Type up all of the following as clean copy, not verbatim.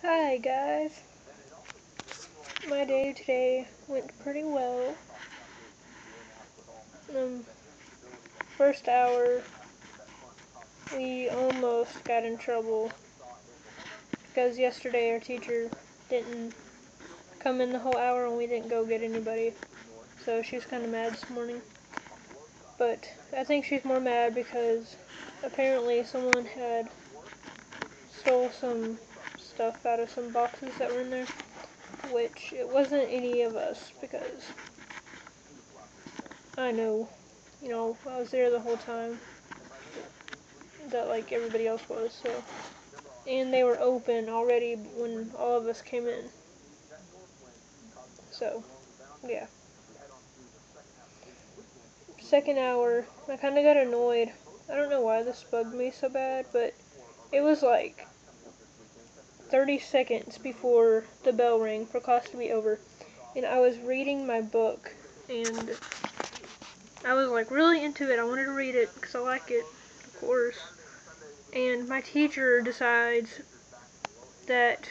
Hi guys, my day today went pretty well. Um, First hour, we almost got in trouble because yesterday our teacher didn't come in the whole hour and we didn't go get anybody. So she was kind of mad this morning. But I think she's more mad because apparently someone had stole some stuff out of some boxes that were in there, which it wasn't any of us because I know, I was there the whole time that like everybody else was, so. And they were open already when all of us came in. So, yeah. Second hour, I kind of got annoyed. I don't know why this bugged me so bad, but it was like 30 seconds before the bell rang for class to be over. And I was reading my book, and I was like really into it. I wanted to read it because I like it, of course. And my teacher decides that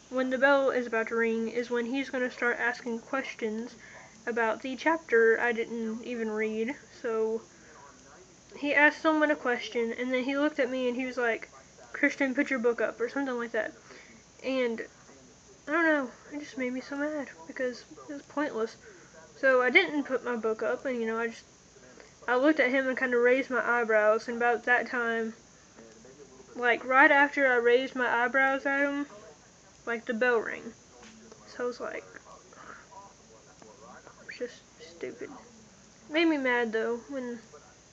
when the bell is about to ring is when he's going to start asking questions about the chapter I didn't even read. So he asked someone a question, and then he looked at me and he was like, "Christian, put your book up," or something like that. And I don't know, it just made me so mad because it was pointless. So I didn't put my book up, and I looked at him and kind of raised my eyebrows, and about that time, like right after I raised my eyebrows at him, like the bell rang. So I was like, it's just stupid. Made me mad though when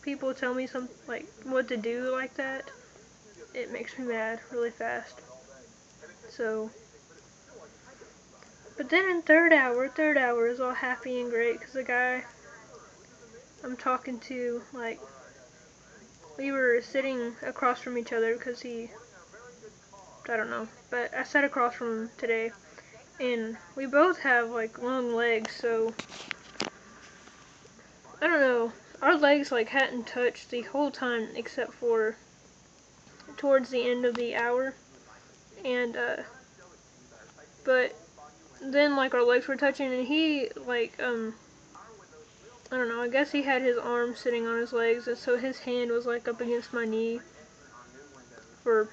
people tell me like what to do like that. It makes me mad really fast. So, but then in third hour is all happy and great because the guy I'm talking to, like, we were sitting across from each other because I don't know, but I sat across from him today, and we both have like long legs, so I don't know. Our legs like hadn't touched the whole time except for towards the end of the hour, and but then like our legs were touching, and he like I don't know, I guess he had his arm sitting on his legs, and so his hand was like up against my knee for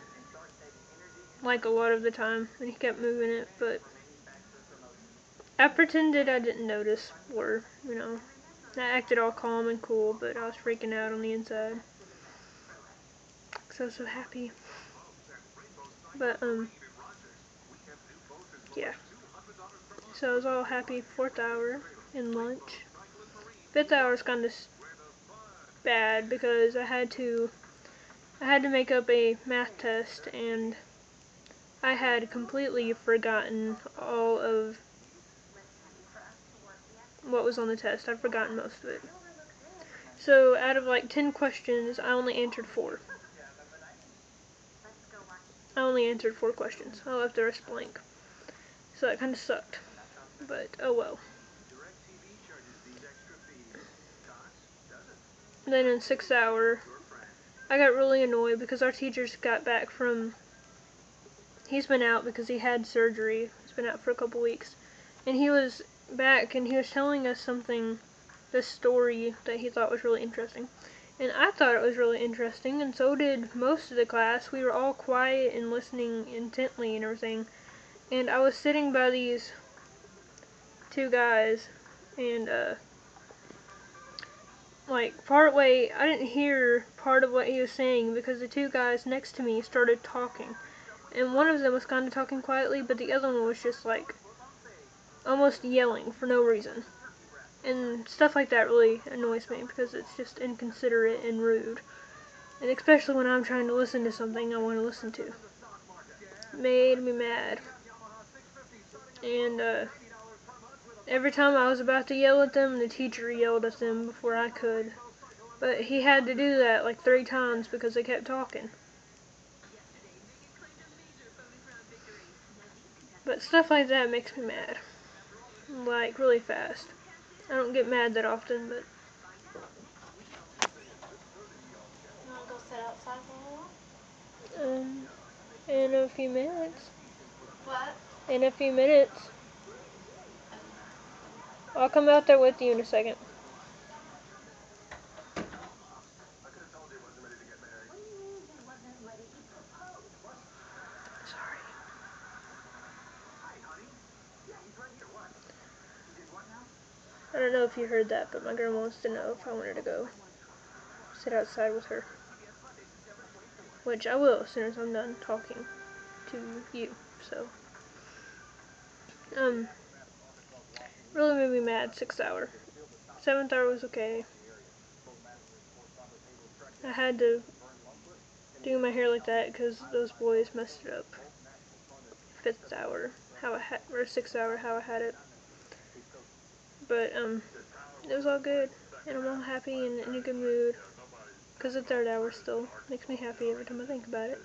like a lot of the time, and he kept moving it, but I pretended I didn't notice, or I acted all calm and cool, but I was freaking out on the inside because I was so happy. But yeah, so I was all happy. Fourth hour and lunch. Fifth hour is kind of bad because I had to make up a math test, and I had completely forgotten all of what was on the test. I'd forgotten most of it. So out of like 10 questions, I only answered 4. I only answered 4 questions. I left the rest blank. So that kind of sucked. But oh well. Then in 6th hour, I got really annoyed because our teachers got back from, he's been out because he had surgery. He's been out for a couple weeks. And he was back and he was telling us something, this story that he thought was really interesting. And I thought it was really interesting, and so did most of the class. We were all quiet and listening intently and everything. And I was sitting by these 2 guys, and like part way, I didn't hear part of what he was saying because the 2 guys next to me started talking. And one of them was kind of talking quietly, but the other one was just like almost yelling for no reason. And stuff like that really annoys me because it's just inconsiderate and rude. And especially when I'm trying to listen to something I want to listen to. Made me mad. And every time I was about to yell at them, the teacher yelled at them before I could. But he had to do that like 3 times because they kept talking. But stuff like that makes me mad. Like, really fast. I don't get mad that often, but... You want to go sit outside for a while? In a few minutes. What? In a few minutes. I'll come out there with you in a second. Sorry. I don't know if you heard that, but my grandma wants to know if I wanted to go sit outside with her. Which I will as soon as I'm done talking to you. So, really made me mad. 6th hour. 7th hour was okay. I had to do my hair like that because those boys messed it up. 5th hour, or 6th hour, how I had it. But, it was all good. And I'm all happy and in a good mood. Because the 3rd hour still makes me happy every time I think about it.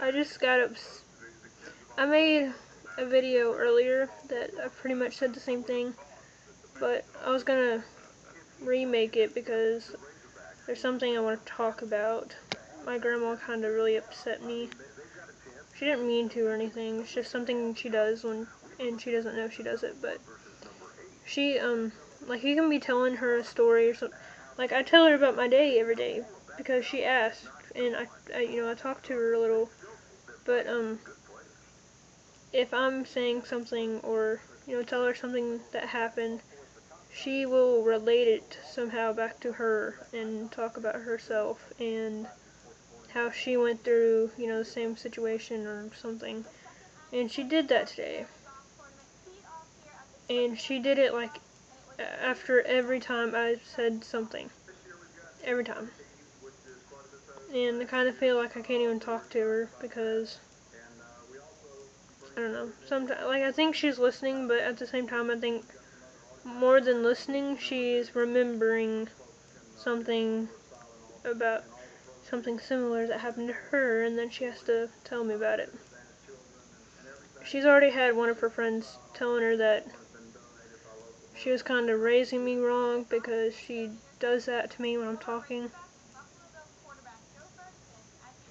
I just got I made a video earlier that I pretty much said the same thing. But I was gonna remake it because there's something I want to talk about. My grandma kind of really upset me. She didn't mean to or anything. It's just something she does and she doesn't know she does it. But she, like, you can be telling her a story or something. Like, I tell her about my day every day because she asked, and I talk to her a little. But if I'm saying something or tell her something that happened, she will relate it somehow back to her and talk about herself and how she went through, the same situation or something. And she did that today. And she did it like after every time I said something. Every time. And I kind of feel like I can't even talk to her because I don't know. Sometimes, like, I think she's listening, but at the same time, I think more than listening, she's remembering something about something similar that happened to her, and then she has to tell me about it. She's already had one of her friends telling her that she was kind of raising me wrong because she does that to me when I'm talking.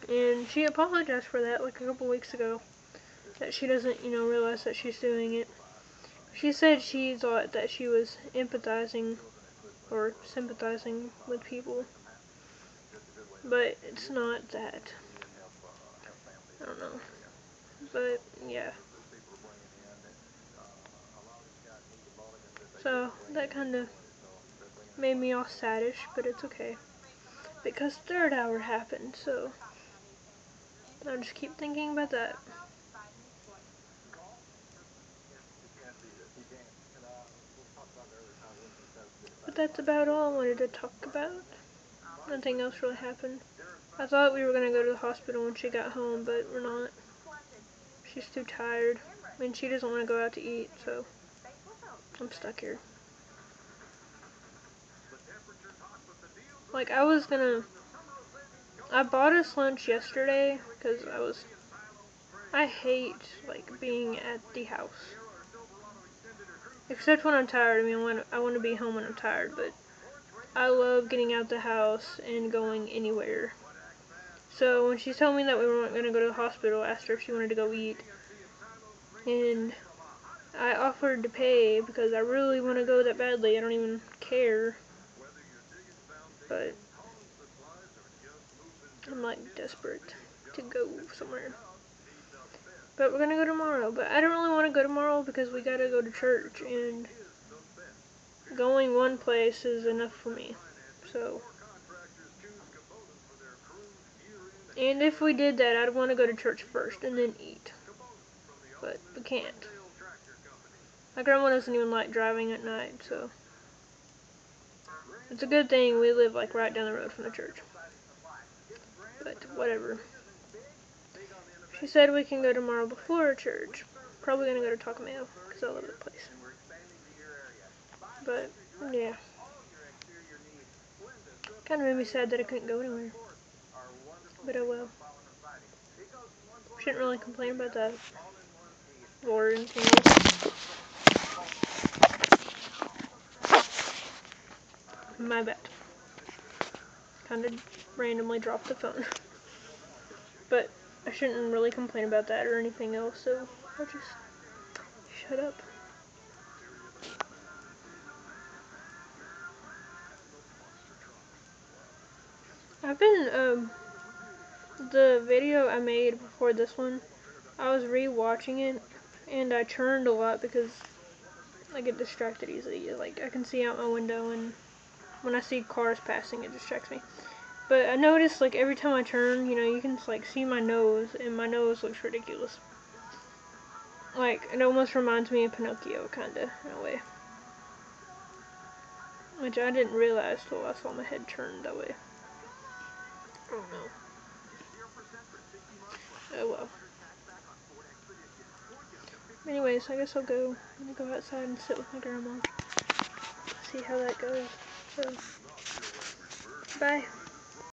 And she apologized for that like a couple weeks ago. That she doesn't, realize that she's doing it. She said she thought that she was empathizing or sympathizing with people. But it's not that. I don't know. But, yeah. So, that kind of made me all saddish, but it's okay. Because 3rd hour happened, so I'll just keep thinking about that. But that's about all I wanted to talk about. Nothing else really happened. I thought we were going to go to the hospital when she got home, but we're not. She's too tired, and she doesn't want to go out to eat, so I'm stuck here. Like, I bought us lunch yesterday, because I hate, like, being at the house. Except when I'm tired. I mean, I want to be home when I'm tired, but I love getting out the house and going anywhere. So when she told me that we weren't going to go to the hospital, I asked her if she wanted to go eat. And I offered to pay because I really want to go that badly. I don't even care. But I'm like desperate to go somewhere. But we're going to go tomorrow. But I don't really want to go tomorrow because we got to go to church. And going one place is enough for me. So. And if we did that, I'd want to go to church first and then eat. But we can't. My grandma doesn't even like driving at night, so it's a good thing we live like right down the road from the church. But whatever. She said we can go tomorrow before church. Probably gonna go to Taco Mayo because I love that place. But yeah, kind of made me sad that I couldn't go anywhere. But oh well. Shouldn't really complain about that. Or anything else. My bad. Kind of randomly dropped the phone. but I shouldn't really complain about that or anything else, so I'll just shut up. I've been, the video I made before this one, I was re-watching it, and I turned a lot because I get distracted easily. Like, I can see out my window, and when I see cars passing, it distracts me. But I noticed, like, every time I turn, you know, you can, like, see my nose, and my nose looks ridiculous. Like, it almost reminds me of Pinocchio, kinda, in a way. Which I didn't realize till I saw my head turned that way. Oh no. Oh well. Anyways, I guess I'm gonna go outside and sit with my grandma. See how that goes. So, bye.